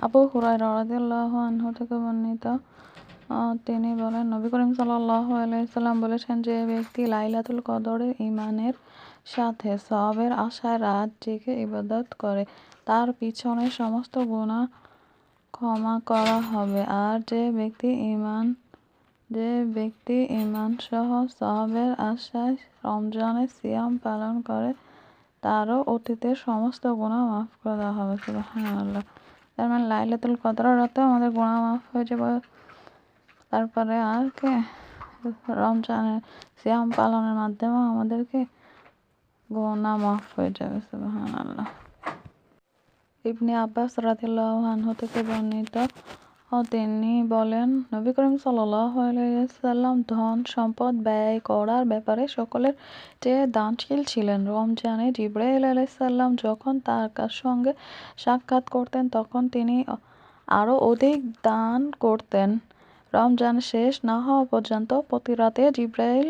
আবু হুরায়রা রাদিয়াল্লাহু আনহু থেকে বর্ণিত, তিনি বলেন, নবী করিম সাল্লাল্লাহু আলাইহি সাল্লাম বলেছেন, যে ব্যক্তি লাইলাতুল কদরের ঈমানের সাথে সওয়াবের আশায় রাত জেগে ইবাদত করে, তার পিছনের সমস্ত গুনাহ ক্ষমা করা হবে। আর যে ব্যক্তি ঈমান সহ সওয়াবের আশায় রমজানের সিয়াম পালন করে, তারও অতীতের সমস্ত গুনাহ মাফ করে দেওয়া হবে। সুবহানাল্লাহ। তার মানে লাইলাতুল কদরের রাতেও আমাদের গুনাহ মাফ হয়ে যাবে। তারপরে আর কি, রমজানের সিয়াম পালনের মাধ্যমেও আমাদেরকে গুনাহ মাফ হয়ে যাবে। সুবহানাল্লাহ। ইবনে আব্বাস রাদিয়াল্লাহু আনহু থেকে বর্ণিত, তিনি বলেন, নবী করিম সাল্লাল্লাহু আলাইহি ওয়াসাল্লাম ধন সম্পদ ব্যয় করার ব্যাপারে সকলের চেয়ে দানশীল ছিলেন। রমজানে জিবরাইল আলাইহিস সালাম যখন তার সঙ্গে সাক্ষাৎ করতেন, তখন তিনি আরও অধিক দান করতেন। রমজান শেষ না হওয়া পর্যন্ত প্রতি রাতে জিবরাইল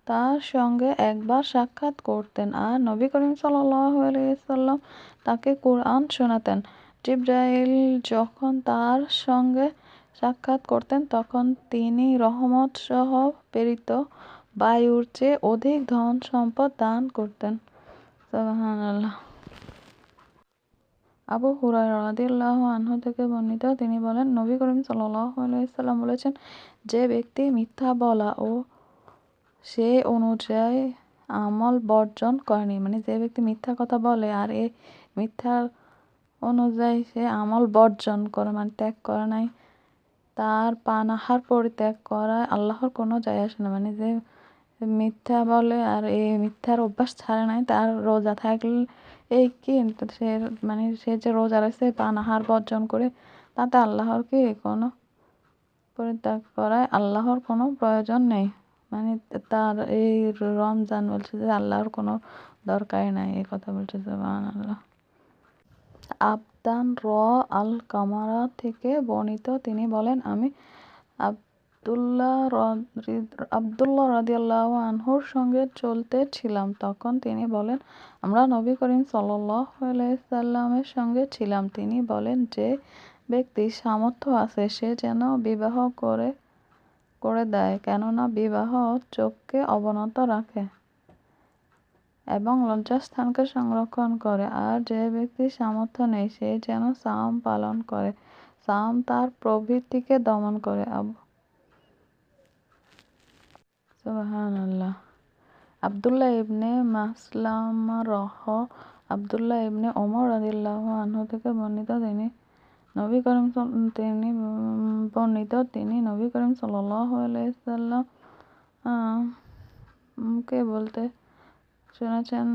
তার সঙ্গে একবার সাক্ষাৎ করতেন, আর নবী করিম সাল্লাল্লাহু আলাইহি ওয়াসাল্লাম তাকে কুরআন শোনাতেন। জিবরাইল যখন তার সঙ্গে সাক্ষাৎ করতেন, তখন তিনি রহমত সহ প্রেরিত বায়ুর চেয়ে অধিক ধন সম্পদ দান করতেন। সুবহানাল্লাহ। আবু হুরায়রা রাদিয়াল্লাহু আনহু থেকে বর্ণিত, তিনি বলেন, নবী করিম সাল্লাল্লাহু আলাইহি ওয়াসাল্লাম বলেছেন, যে ব্যক্তি মিথ্যা বলা ও সে অনুযায়ী আমল বর্জন করেনি, মানে যে ব্যক্তি মিথ্যা কথা বলে আর এই মিথ্যার অনুযায়ী সে আমল বর্জন করে, মানে ত্যাগ করে নাই, তার পানাহার পরিত্যাগ করায় আল্লাহর কোনো যায় আসে না। মানে যে মিথ্যা বলে আর এই মিথ্যার অভ্যাস ছাড়ে নাই, তার রোজা থাকলে এই কি, সে যে রোজা রয়েছে পানাহার বর্জন করে, তাতে আল্লাহর কি কোনো পরিত্যাগ করায় আল্লাহর কোনো প্রয়োজন নেই। মানে তার এই রমজান বলছে যে আল্লাহর কোনো দরকারই নাই, এই কথা বলছে। সুবহানাল্লাহ। আবদান আল কামারা থেকে বর্ণিত, তিনি বলেন, আমি আব্দুল্লাহ রাদিয়াল্লাহু আনহুর সঙ্গে চলতে ছিলাম, তখন তিনি বলেন, আমরা নবী করিম সাল্লাল্লাহু আলাইহি সাল্লামের সঙ্গে ছিলাম। তিনি বলেন, যে ব্যক্তির সামর্থ্য আছে সে যেন বিবাহ করে দেয়, কেননা বিবাহ চোখকে অবনত রাখে এবং লজ্জাস্থানকে সংরক্ষণ করে। আর যে ব্যক্তির সামর্থ্য নেই সে যেন সাওম পালন করে, সাওম তার প্রবৃত্তিকে দমন করে। সুবহানাল্লাহ। আব্দুল্লাহ ইবনে মাসলামা আব্দুল্লাহ ইবনে ওমর রাদিয়াল্লাহু আনহু থেকে বর্ণিত, তিনি নবী করিম সাল্লাল্লাহু আলাইহি ওয়াসাল্লাম কে বলতে শুনেছেন,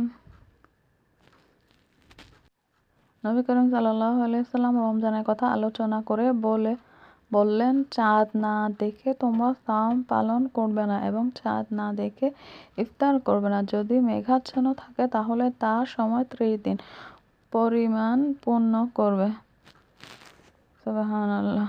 নবী করিম সাল্লাল্লাহু আলাইহি ওয়াসাল্লাম রমজানের কথা আলোচনা করে বললেন, চাঁদ না দেখে তোমরা সাওম পালন করবে না এবং চাঁদ না দেখে ইফতার করবে না। যদি মেঘাচ্ছন্ন থাকে তাহলে তার সময় 30 দিন পরিমাণ পূর্ণ করবে। সুবহানাল্লাহ।